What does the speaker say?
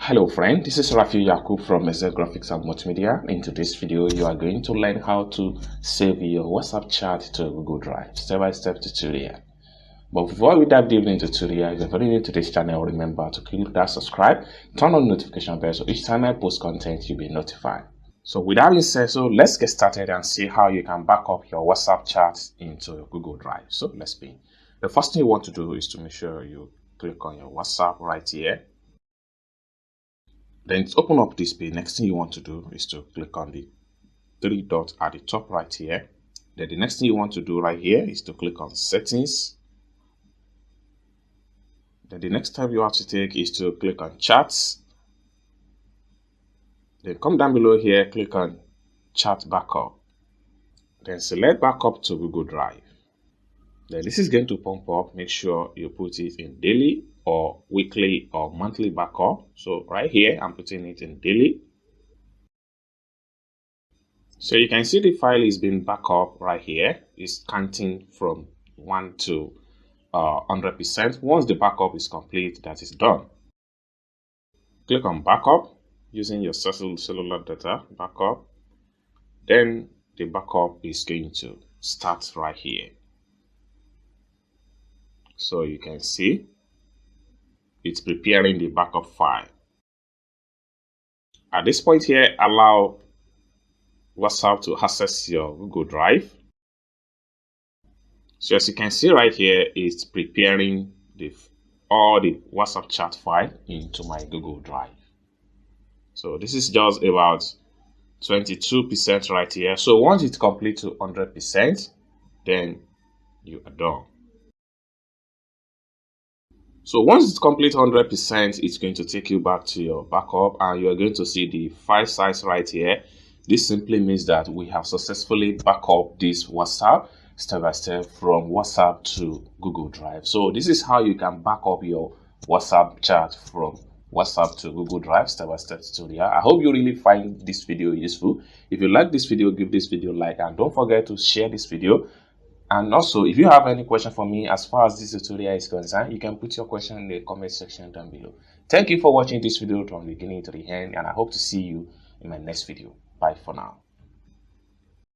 Hello friend, this is Rafi Yakub from Excel Graphics and Multimedia. In today's video, you are going to learn how to save your WhatsApp chat to Google Drive, step-by-step tutorial. But before we dive deep into the tutorial, if you're very new to this channel, remember to click that subscribe, turn on the notification bell so each time I post content, you'll be notified. So with that being said, let's get started and see how you can back up your WhatsApp chat into Google Drive. So let's begin. The first thing you want to do is to make sure you click on your WhatsApp right here. Then to open up this page, next thing you want to do is to click on the three dots at the top right here. Then the next thing you want to do right here is to click on settings. Then the next step you have to take is to click on chats. Then come down below here, click on chat backup. Then select backup to Google Drive. Then this is going to pump up. Make sure you put it in daily or weekly or monthly backup. So right here, I'm putting it in daily. So you can see the file is being backed up right here. It's counting from 1 to 100%. Once the backup is complete, that is done. Click on backup using your cellular data backup. Then the backup is going to start right here. So you can see it's preparing the backup file. At this point here, allow WhatsApp to access your Google Drive. So as you can see right here, it's preparing all the WhatsApp chat file into my Google Drive. So this is just about 22% right here. So once it's complete to 100%, then you are done. So once it's complete 100%, it's going to take you back to your backup and you're going to see the file size right here. This simply means that we have successfully backed up this WhatsApp step by step from WhatsApp to Google Drive. So this is how you can back up your WhatsApp chat from WhatsApp to Google Drive step by step tutorial. I hope you really find this video useful. If you like this video, give this video a like and don't forget to share this video. And also, if you have any question for me as far as this tutorial is concerned, you can put your question in the comment section down below. Thank you for watching this video from the beginning to the end, and I hope to see you in my next video. Bye for now.